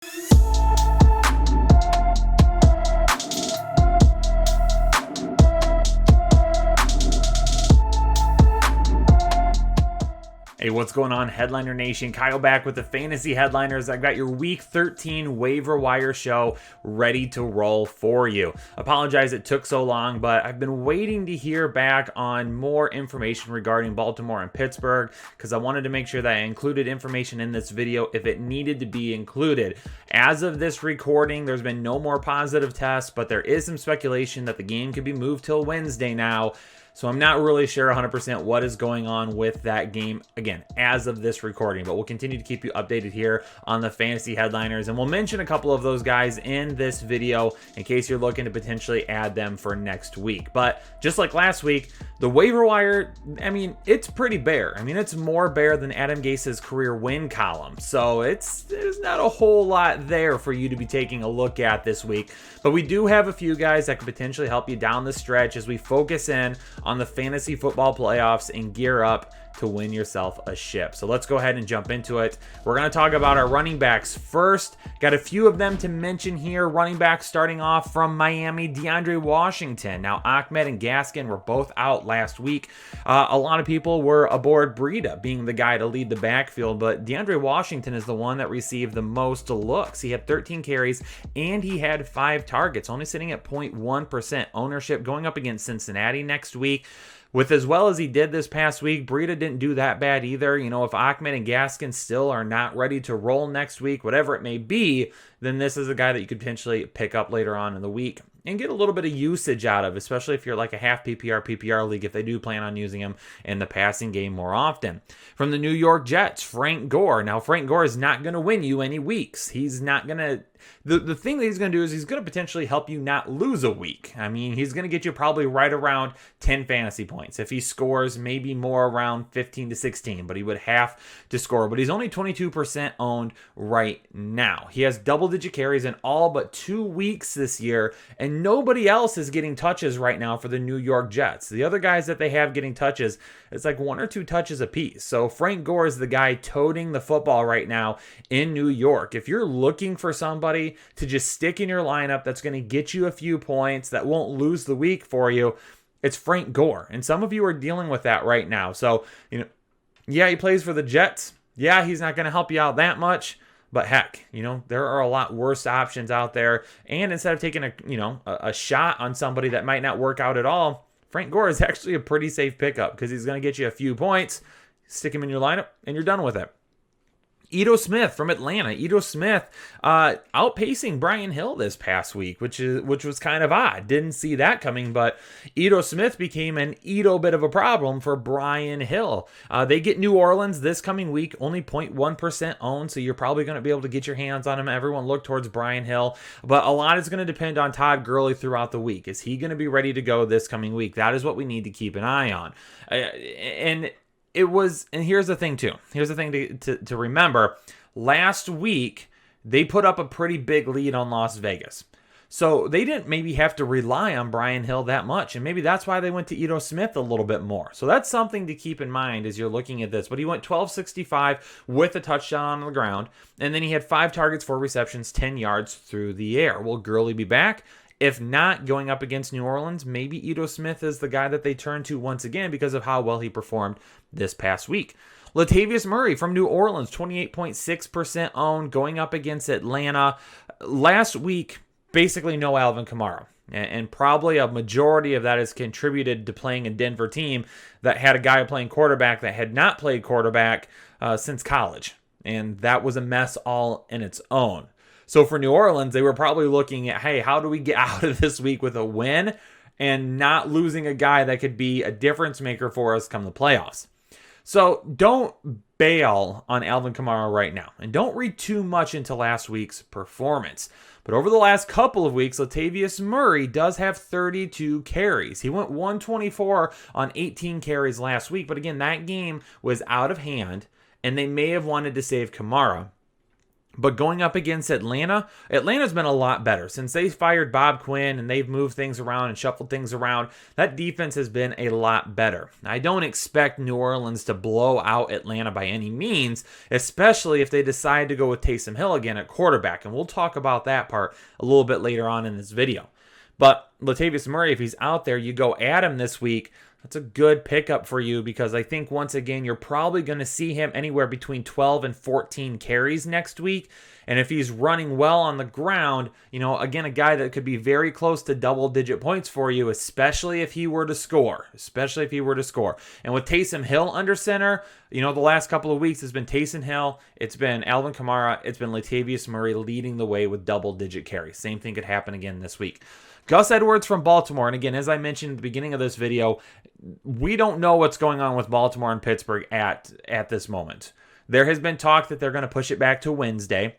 Hey, what's going on, Headliner Nation? Kyle back with the Fantasy Headliners. I've got your Week 13 Waiver Wire show ready to roll for you. Apologize it took so long, but I've been waiting to hear back on more information regarding Baltimore and Pittsburgh because I wanted to make sure that I included information in this video if it needed to be included. As of this recording, there's been no more positive tests, but there is some speculation that the game could be moved till Wednesday now. So I'm not really sure 100% what is going on with that game, again, as of this recording. But we'll continue to keep you updated here on the Fantasy Headliners. And we'll mention a couple of those guys in this video in case you're looking to potentially add them for next week. But just like last week, the waiver wire, I mean, it's pretty bare. I mean, it's more bare than Adam Gase's career win column. So there's not a whole lot there for you to be taking a look at this week. But we do have a few guys that could potentially help you down the stretch as we focus in on the fantasy football playoffs and gear up to win yourself a ship. So let's go ahead and jump into it. We're going to talk about our running backs first. Got a few of them to mention here. Running backs starting off from Miami, DeAndre Washington. Now, Ahmed and Gaskin were both out last week. A lot of people were aboard Breida being the guy to lead the backfield, but DeAndre Washington is the one that received the most looks. He had 13 carries and he had 5 targets, only sitting at 0.1% ownership, going up against Cincinnati next week. With as well as he did this past week, Breida didn't do that bad either. You know, if Ahmed and Gaskin still are not ready to roll next week, whatever it may be, then this is a guy that you could potentially pick up later on in the week and get a little bit of usage out of, especially if you're like a half PPR league, if they do plan on using him in the passing game more often. From the New York Jets, Frank Gore. Now, Frank Gore is not going to win you any weeks. He's not going to... The thing that he's going to do is he's going to potentially help you not lose a week. I mean, he's going to get you probably right around 10 fantasy points. If he scores, maybe more around 15 to 16, but he would have to score. But he's only 22% owned right now. He has double-digit carries in all but 2 weeks this year, and nobody else is getting touches right now for the New York Jets. The other guys that they have getting touches, it's like 1 or 2 touches apiece. So Frank Gore is the guy toting the football right now in New York. If you're looking for somebody to just stick in your lineup that's going to get you a few points, that won't lose the week for you, it's Frank Gore. And some of you are dealing with that right now. So, yeah, he plays for the Jets. Yeah, he's not going to help you out that much. But heck, there are a lot worse options out there. And instead of taking a shot on somebody that might not work out at all, Frank Gore is actually a pretty safe pickup because he's going to get you a few points. Stick him in your lineup, and you're done with it. Ito Smith from Atlanta. Ito Smith outpacing Brian Hill this past week, which was kind of odd. Didn't see that coming, but Ito Smith became an Ito bit of a problem for Brian Hill. They get New Orleans this coming week, only 0.1% owned, so you're probably going to be able to get your hands on him. Everyone look towards Brian Hill, but a lot is going to depend on Todd Gurley throughout the week. Is he going to be ready to go this coming week? That is what we need to keep an eye on. And here's the thing too. Here's the thing to remember. Last week, they put up a pretty big lead on Las Vegas. So they didn't maybe have to rely on Brian Hill that much. And maybe that's why they went to Ito Smith a little bit more. So that's something to keep in mind as you're looking at this. But he went 1265 with a touchdown on the ground. And then he had 5 targets, 4 receptions, 10 yards through the air. Will Gurley be back? If not, going up against New Orleans, maybe Ito Smith is the guy that they turn to once again because of how well he performed this past week. Latavius Murray from New Orleans, 28.6% owned, going up against Atlanta. Last week, basically no Alvin Kamara. And probably a majority of that is contributed to playing a Denver team that had a guy playing quarterback that had not played quarterback since college. And that was a mess all in its own. So for New Orleans, they were probably looking at, hey, how do we get out of this week with a win and not losing a guy that could be a difference maker for us come the playoffs? So don't bail on Alvin Kamara right now. And don't read too much into last week's performance. But over the last couple of weeks, Latavius Murray does have 32 carries. He went 124 on 18 carries last week. But again, that game was out of hand, and they may have wanted to save Kamara. But going up against Atlanta, Atlanta's been a lot better. Since they fired Bob Quinn and they've moved things around and shuffled things around, that defense has been a lot better. I don't expect New Orleans to blow out Atlanta by any means, especially if they decide to go with Taysom Hill again at quarterback. And we'll talk about that part a little bit later on in this video. But Latavius Murray, if he's out there, you go at him this week. That's a good pickup for you because I think, once again, you're probably going to see him anywhere between 12 and 14 carries next week. And if he's running well on the ground, again, a guy that could be very close to double-digit points for you, especially if he were to score. And with Taysom Hill under center, the last couple of weeks has been Taysom Hill, it's been Alvin Kamara, it's been Latavius Murray leading the way with double-digit carries. Same thing could happen again this week. Gus Edwards from Baltimore, and again, as I mentioned at the beginning of this video, we don't know what's going on with Baltimore and Pittsburgh at this moment. There has been talk that they're going to push it back to Wednesday.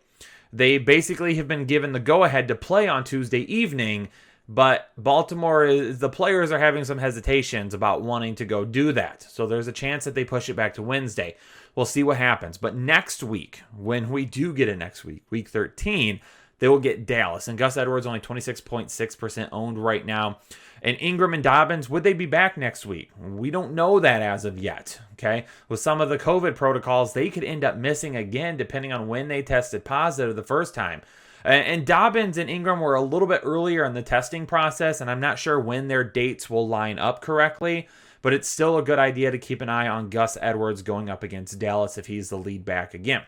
They basically have been given the go-ahead to play on Tuesday evening, but the players are having some hesitations about wanting to go do that. So there's a chance that they push it back to Wednesday. We'll see what happens. But next week, when we do get it next week, week 13, they will get Dallas. And Gus Edwards only 26.6% owned right now. And Ingram and Dobbins, would they be back next week? We don't know that as of yet. Okay. With some of the COVID protocols, they could end up missing again depending on when they tested positive the first time. And Dobbins and Ingram were a little bit earlier in the testing process, and I'm not sure when their dates will line up correctly. But it's still a good idea to keep an eye on Gus Edwards going up against Dallas if he's the lead back again.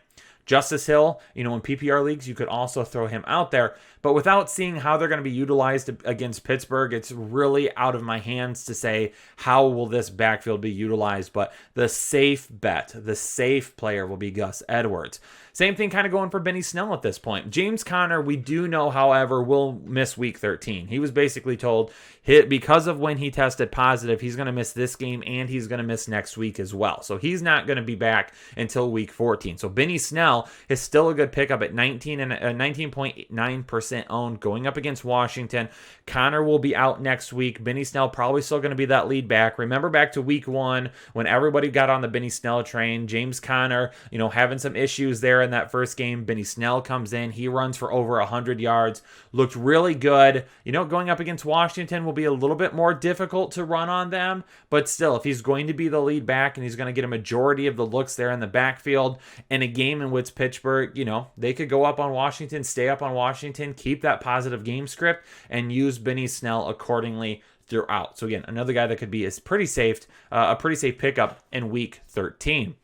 Justice Hill, in PPR leagues, you could also throw him out there. But without seeing how they're going to be utilized against Pittsburgh, it's really out of my hands to say how will this backfield be utilized. But the safe bet, the safe player will be Gus Edwards. Same thing kind of going for Benny Snell at this point. James Conner, we do know, however, will miss week 13. He was basically told because of when he tested positive, he's going to miss this game and he's going to miss next week as well. So he's not going to be back until week 14. So Benny Snell is still a good pickup at 19.9% owned going up against Washington. Conner will be out next week. Benny Snell probably still going to be that lead back. Remember back to week 1 when everybody got on the Benny Snell train. James Conner, having some issues there in that first game. Benny Snell comes in. He runs for over 100 yards. Looked really good. Going up against Washington will be a little bit more difficult to run on them. But still, if he's going to be the lead back and he's going to get a majority of the looks there in the backfield in a game in which Pittsburgh, they could go up on Washington, stay up on Washington, keep that positive game script, and use Benny Snell accordingly throughout. So again, another guy that could be a pretty safe pickup in week 13.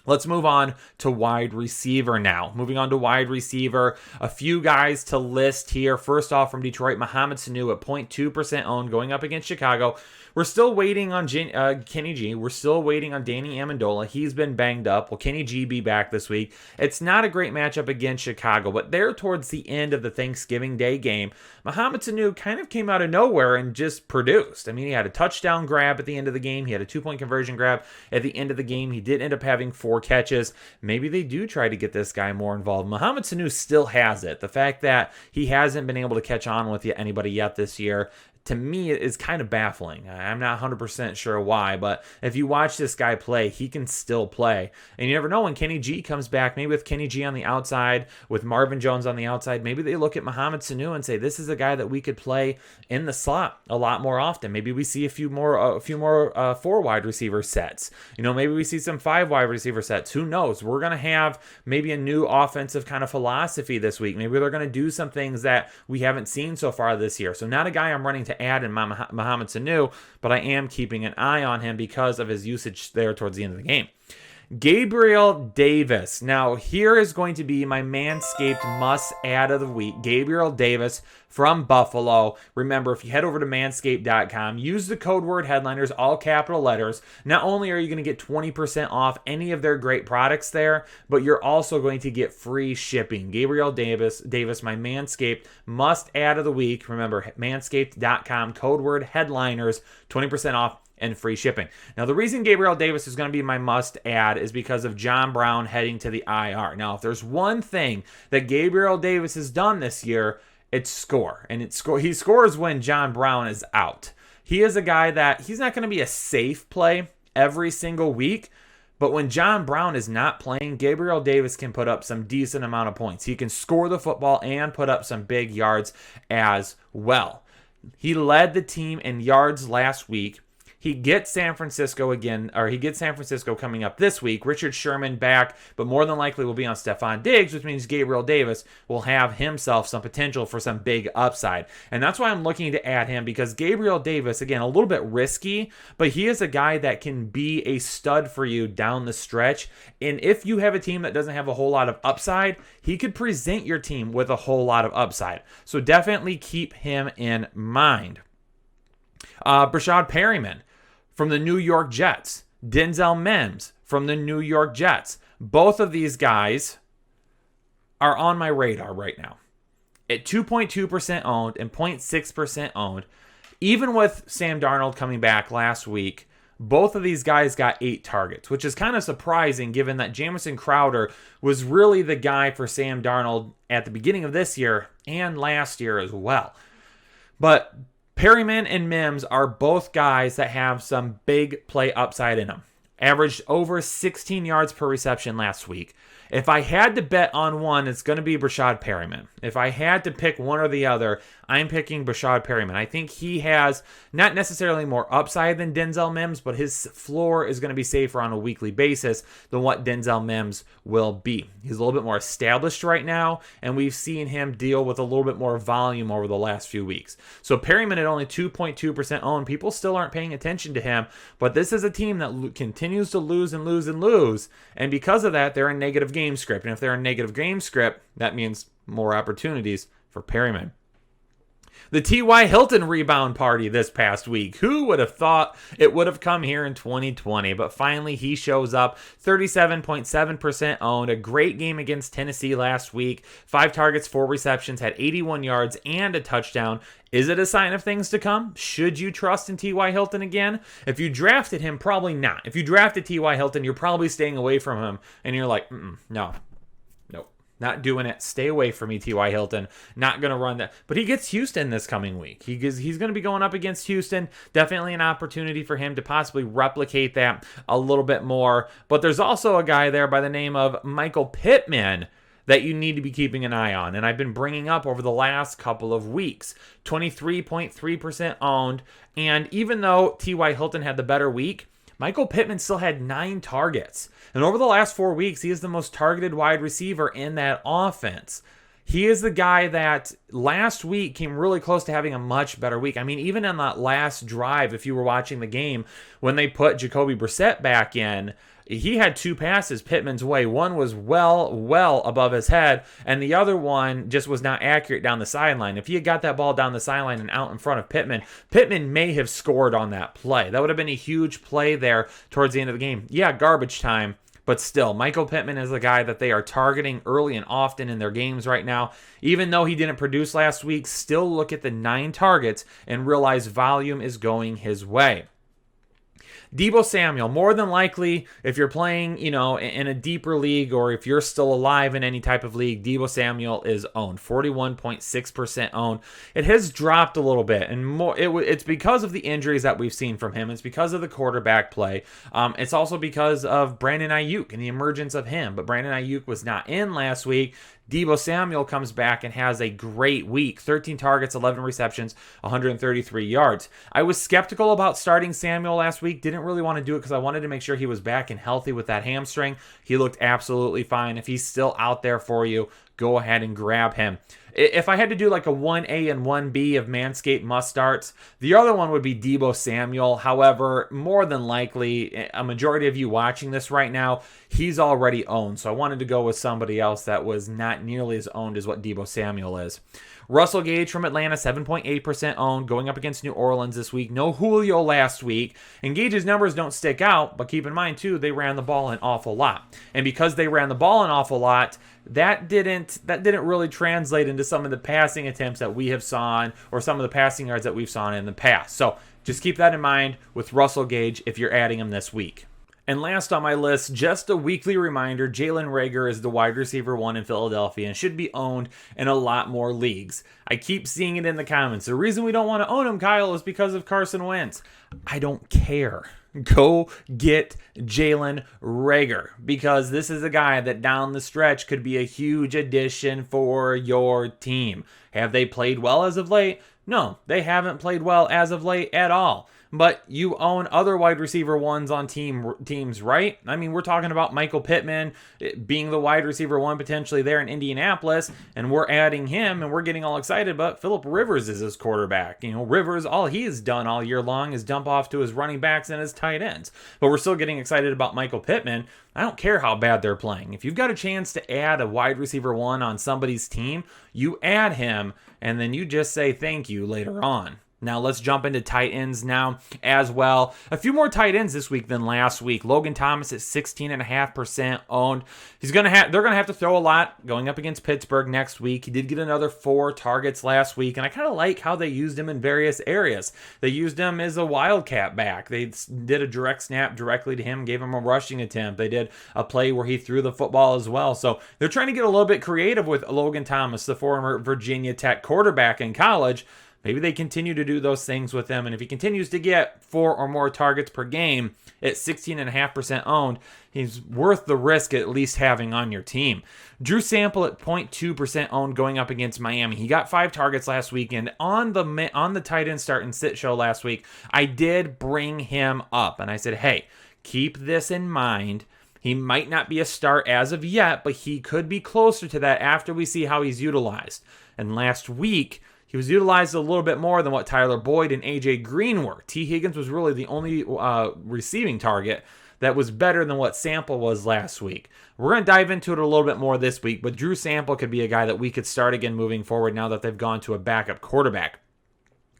Let's move on to wide receiver now. Moving on to wide receiver, a few guys to list here. First off, from Detroit, Mohamed Sanu at 0.2% owned going up against Chicago. We're still waiting on Kenny G. We're still waiting on Danny Amendola. He's been banged up. Will Kenny G be back this week? It's not a great matchup against Chicago, but there towards the end of the Thanksgiving Day game, Mohamed Sanu kind of came out of nowhere and just produced. I mean, he had a touchdown grab at the end of the game. He had a 2-point conversion grab at the end of the game. He did end up having 4 catches. Maybe they do try to get this guy more involved. Mohamed Sanu still has it. The fact that he hasn't been able to catch on with anybody yet this year, to me, is kind of baffling. I'm not 100% sure why, but if you watch this guy play, he can still play. And you never know when Kenny G comes back, maybe with Kenny G on the outside, with Marvin Jones on the outside, maybe they look at Mohamed Sanu and say, this is a guy that we could play in the slot a lot more often. Maybe we see a few more 4 wide receiver sets. Maybe we see some 5 wide receiver sets. Who knows? We're going to have maybe a new offensive kind of philosophy this week. Maybe they're going to do some things that we haven't seen so far this year. So not a guy I'm running to add in Mohamed Sanu, but I am keeping an eye on him because of his usage there towards the end of the game. Gabriel Davis. Now, here is going to be my Manscaped must-add of the week. Gabriel Davis from Buffalo. Remember, if you head over to manscaped.com, use the code word headliners, all capital letters. Not only are you going to get 20% off any of their great products there, but you're also going to get free shipping. Gabriel Davis, my Manscaped must-add of the week. Remember, manscaped.com, code word headliners, 20% off and free shipping. Now, the reason Gabriel Davis is going to be my must-add is because of John Brown heading to the IR. Now, if there's one thing that Gabriel Davis has done this year, it's score. And he scores when John Brown is out. He is a guy that he's not going to be a safe play every single week, But when John Brown is not playing, Gabriel Davis can put up some decent amount of points. He can score the football and put up some big yards as well. He led the team in yards last week. He gets San Francisco again, or he gets San Francisco coming up this week. Richard Sherman back, but more than likely will be on Stephon Diggs, which means Gabriel Davis will have himself some potential for some big upside. And that's why I'm looking to add him, because Gabriel Davis, again, a little bit risky, but he is a guy that can be a stud for you down the stretch. And if you have a team that doesn't have a whole lot of upside, he could present your team with a whole lot of upside. So definitely keep him in mind. Brashad Perryman from the New York Jets. Denzel Mims from the New York Jets. Both of these guys are on my radar right now. At 2.2% owned and 0.6% owned, even with Sam Darnold coming back last week, both of these guys got 8 targets, which is kind of surprising given that Jamison Crowder was really the guy for Sam Darnold at the beginning of this year and last year as well. But Perryman and Mims are both guys that have some big play upside in them. Averaged over 16 yards per reception last week. If I had to bet on one, it's going to be Brashad Perryman. If I had to pick one or the other, I'm picking Brashad Perryman. I think he has not necessarily more upside than Denzel Mims, but his floor is going to be safer on a weekly basis than what Denzel Mims will be. He's a little bit more established right now, and we've seen him deal with a little bit more volume over the last few weeks. So Perryman at only 2.2% owned, people still aren't paying attention to him, but this is a team that continues to lose and lose and lose, and because of that, they're in negative game script. And if they're in negative game script, that means more opportunities for Perryman. The T.Y. Hilton rebound party this past week. Who would have thought it would have come here in 2020? But finally, he shows up. 37.7% owned. A great game against Tennessee last week. 5 targets, 4 receptions, had 81 yards and a touchdown. Is it a sign of things to come? Should you trust in T.Y. Hilton again? If you drafted him, probably not. If you drafted T.Y. Hilton, you're probably staying away from him. And you're like, no. Not doing it. Stay away from me, T.Y. Hilton. Not going to run that. But he gets Houston this coming week. He's going to be going up against Houston. Definitely an opportunity for him to possibly replicate that a little bit more. But there's also a guy there by the name of Michael Pittman that you need to be keeping an eye on. And I've been bringing up over the last couple of weeks. 23.3% owned. And even though T.Y. Hilton had the better week, Michael Pittman still had 9 targets. And over the last 4 weeks, he is the most targeted wide receiver in that offense. He is the guy that last week came really close to having a much better week. I mean, even on that last drive, if you were watching the game, when they put Jacoby Brissett back in, he had 2 passes Pittman's way. One was well above his head, and the other one just was not accurate down the sideline. If he had got that ball down the sideline and out in front of Pittman, Pittman may have scored on that play. That would have been a huge play there towards the end of the game. Yeah, garbage time, but still, Michael Pittman is the guy that they are targeting early and often in their games right now. Even though he didn't produce last week, still look at the 9 targets and realize volume is going his way. Deebo Samuel, more than likely, if you're playing, in a deeper league or if you're still alive in any type of league, Deebo Samuel is owned, 41.6% owned. It has dropped a little bit, and more. It's because of the injuries that we've seen from him. It's because of the quarterback play. It's also because of Brandon Ayuk and the emergence of him. But Brandon Ayuk was not in last week. Deebo Samuel comes back and has a great week. 13 targets, 11 receptions, 133 yards. I was skeptical about starting Samuel last week. Didn't really want to do it because I wanted to make sure he was back and healthy with that hamstring. He looked absolutely fine. If he's still out there for you, go ahead and grab him. If I had to do like a 1A and 1B of Manscaped must-starts, the other one would be Deebo Samuel. However, more than likely, a majority of you watching this right now, he's already owned. So I wanted to go with somebody else that was not nearly as owned as what Deebo Samuel is. Russell Gage from Atlanta, 7.8% owned, going up against New Orleans this week. No Julio last week. And Gage's numbers don't stick out, but keep in mind, too, they ran the ball an awful lot. And because they ran the ball an awful lot, that didn't really translate into some of the passing attempts that we have seen or some of the passing yards that we've seen in the past. So just keep that in mind with Russell Gage if you're adding him this week. And last on my list, just a weekly reminder, Jalen Reagor is the wide receiver 1 in Philadelphia and should be owned in a lot more leagues. I keep seeing it in the comments. The reason we don't want to own him, Kyle, is because of Carson Wentz. I don't care. Go get Jalen Reagor, because this is a guy that down the stretch could be a huge addition for your team. Have they played well as of late? No, they haven't played well as of late at all. But you own other wide receiver ones on teams, right? I mean, we're talking about Michael Pittman being the wide receiver one potentially there in Indianapolis, and we're adding him, and we're getting all excited, but Phillip Rivers is his quarterback. You know, Rivers, all he has done all year long is dump off to his running backs and his tight ends. But we're still getting excited about Michael Pittman. I don't care how bad they're playing. If you've got a chance to add a wide receiver one on somebody's team, you add him, and then you just say thank you later on. Now let's jump into tight ends now as well. A few more tight ends this week than last week. Logan Thomas at 16.5% owned. They're gonna have to throw a lot going up against Pittsburgh next week. He did get another 4 targets last week, and I kind of like how they used him in various areas. They used him as a wildcat back. They did a direct snap directly to him, gave him a rushing attempt. They did a play where he threw the football as well. So they're trying to get a little bit creative with Logan Thomas, the former Virginia Tech quarterback in college. Maybe they continue to do those things with him, and if he continues to get 4 or more targets per game at 16.5% owned, he's worth the risk at least having on your team. Drew Sample at 0.2% owned going up against Miami. He got 5 targets last weekend. On the tight end start and sit show last week, I did bring him up, and I said, hey, keep this in mind. He might not be a start as of yet, but he could be closer to that after we see how he's utilized. And last week, he was utilized a little bit more than what Tyler Boyd and A.J. Green were. T. Higgins was really the only receiving target that was better than what Sample was last week. We're going to dive into it a little bit more this week, but Drew Sample could be a guy that we could start again moving forward now that they've gone to a backup quarterback.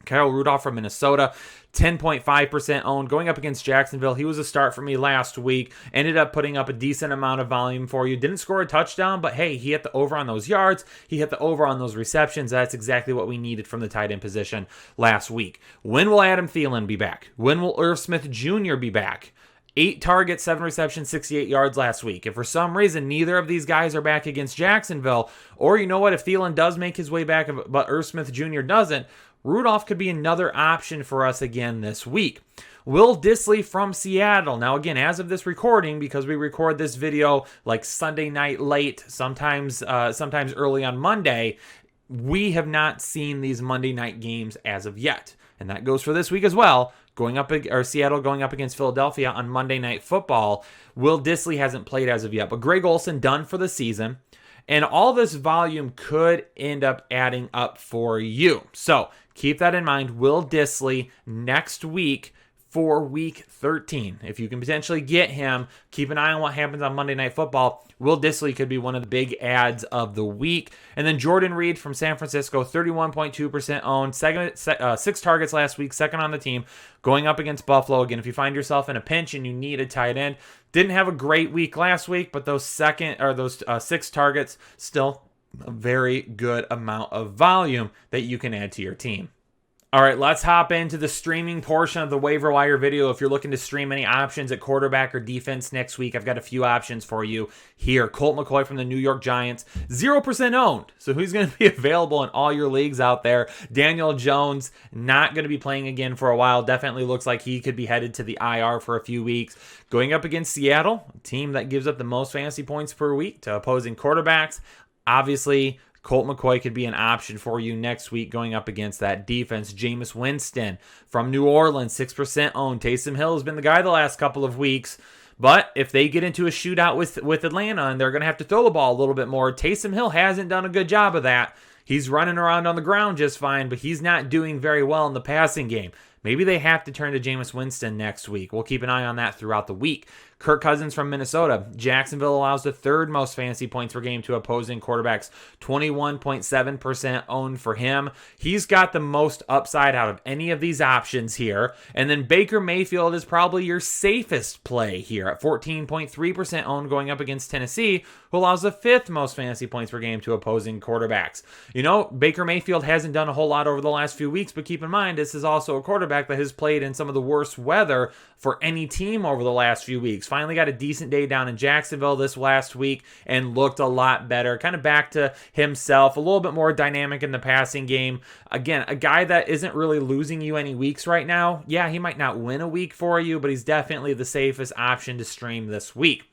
Kyle Rudolph from Minnesota, 10.5% owned, going up against Jacksonville. He was a start for me last week. Ended up putting up a decent amount of volume for you. Didn't score a touchdown, but hey, he hit the over on those yards. He hit the over on those receptions. That's exactly what we needed from the tight end position last week. When will Adam Thielen be back? When will Irv Smith Jr. be back? 8 targets, 7 receptions, 68 yards last week. If for some reason neither of these guys are back against Jacksonville, or you know what, if Thielen does make his way back, but Irv Smith Jr. doesn't, Rudolph could be another option for us again this week. Will Dissly from Seattle. Now, again, as of this recording, because we record this video like Sunday night late, sometimes early on Monday, we have not seen these Monday night games as of yet. And that goes for this week as well. Seattle going up against Philadelphia on Monday Night Football. Will Dissly hasn't played as of yet, but Greg Olsen done for the season. And all this volume could end up adding up for you. So keep that in mind. Will Dissly next week for week 13. If you can potentially get him, keep an eye on what happens on Monday Night Football. Will Dissly could be one of the big ads of the week. And then Jordan Reed from San Francisco, 31.2% owned, 6 targets last week, second on the team, going up against Buffalo. Again, if you find yourself in a pinch and you need a tight end, didn't have a great week last week, but those 6 targets, still a very good amount of volume that you can add to your team. All right, let's hop into the streaming portion of the waiver wire video. If you're looking to stream any options at quarterback or defense next week, I've got a few options for you here. Colt McCoy from the New York Giants, 0% owned. So who's going to be available in all your leagues out there? Daniel Jones, not going to be playing again for a while. Definitely looks like he could be headed to the IR for a few weeks. Going up against Seattle, a team that gives up the most fantasy points per week to opposing quarterbacks. Obviously, Colt McCoy could be an option for you next week going up against that defense. Jameis Winston from New Orleans, 6% owned. Taysom Hill has been the guy the last couple of weeks. But if they get into a shootout with Atlanta and they're going to have to throw the ball a little bit more, Taysom Hill hasn't done a good job of that. He's running around on the ground just fine, but he's not doing very well in the passing game. Maybe they have to turn to Jameis Winston next week. We'll keep an eye on that throughout the week. Kirk Cousins from Minnesota. Jacksonville allows the 3rd most fantasy points per game to opposing quarterbacks. 21.7% owned for him. He's got the most upside out of any of these options here. And then Baker Mayfield is probably your safest play here at 14.3% owned going up against Tennessee, who allows the 5th most fantasy points per game to opposing quarterbacks. You know, Baker Mayfield hasn't done a whole lot over the last few weeks, but keep in mind, this is also a quarterback that has played in some of the worst weather for any team over the last few weeks. weeks. Finally got a decent day down in Jacksonville this last week and looked a lot better. Kind of back to himself, a little bit more dynamic in the passing game. Again, a guy that isn't really losing you any weeks right now. Yeah, he might not win a week for you, but he's definitely the safest option to stream this week.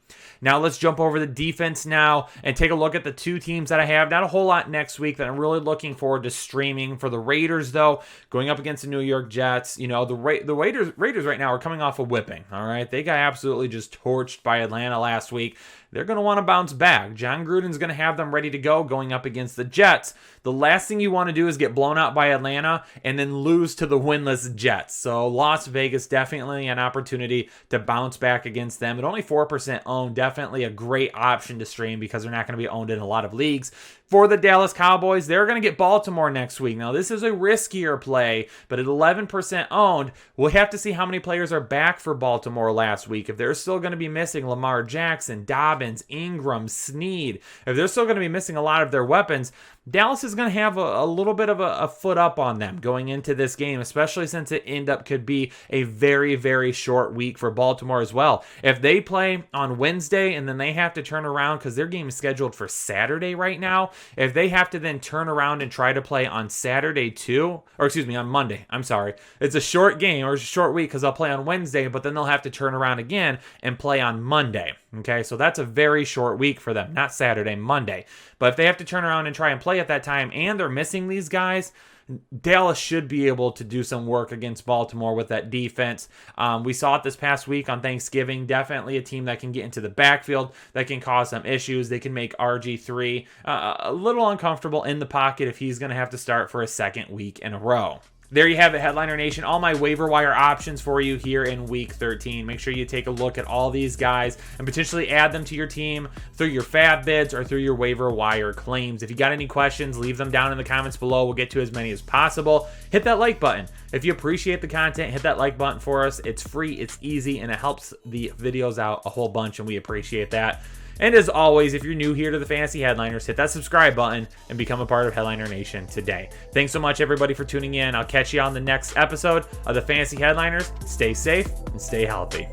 Now let's jump over the defense now and take a look at the two teams that I have. Not a whole lot next week that I'm really looking forward to streaming. For the Raiders, though, going up against the New York Jets, you know, the Raiders right now are coming off a whipping, all right? They got absolutely just torched by Atlanta last week. They're going to want to bounce back. John Gruden's going to have them ready to go going up against the Jets. The last thing you want to do is get blown out by Atlanta and then lose to the winless Jets. So Las Vegas, definitely an opportunity to bounce back against them. At only 4% owned, definitely a great option to stream because they're not going to be owned in a lot of leagues. For the Dallas Cowboys, they're going to get Baltimore next week. Now, this is a riskier play, but at 11% owned, we'll have to see how many players are back for Baltimore last week. If they're still going to be missing Lamar Jackson, Dobbins, Ingram, Snead, if they're still going to be missing a lot of their weapons, Dallas is going to have a little bit of a foot up on them going into this game, especially since it could be a very, very short week for Baltimore as well. If they play on Wednesday and then they have to turn around because their game is scheduled for Saturday right now, if they have to then turn around and try to play on Saturday too, or excuse me, on Monday, I'm sorry. It's a short game or it's a short week because they'll play on Wednesday, but then they'll have to turn around again and play on Monday. Okay, so that's a very short week for them, not Saturday, Monday. But if they have to turn around and try and play at that time and they're missing these guys, Dallas should be able to do some work against Baltimore with that defense. We saw it this past week on Thanksgiving. Definitely a team that can get into the backfield, that can cause some issues. They can make RG3 a little uncomfortable in the pocket if he's going to have to start for a second week in a row. There you have it, Headliner Nation. All my waiver wire options for you here in Week 13. Make sure you take a look at all these guys and potentially add them to your team through your fab bids or through your waiver wire claims. If you got any questions, leave them down in the comments below. We'll get to as many as possible. Hit that like button. If you appreciate the content, hit that like button for us. It's free, it's easy, and it helps the videos out a whole bunch, and we appreciate that. And as always, if you're new here to the Fantasy Headliners, hit that subscribe button and become a part of Headliner Nation today. Thanks so much, everybody, for tuning in. I'll catch you on the next episode of the Fantasy Headliners. Stay safe and stay healthy.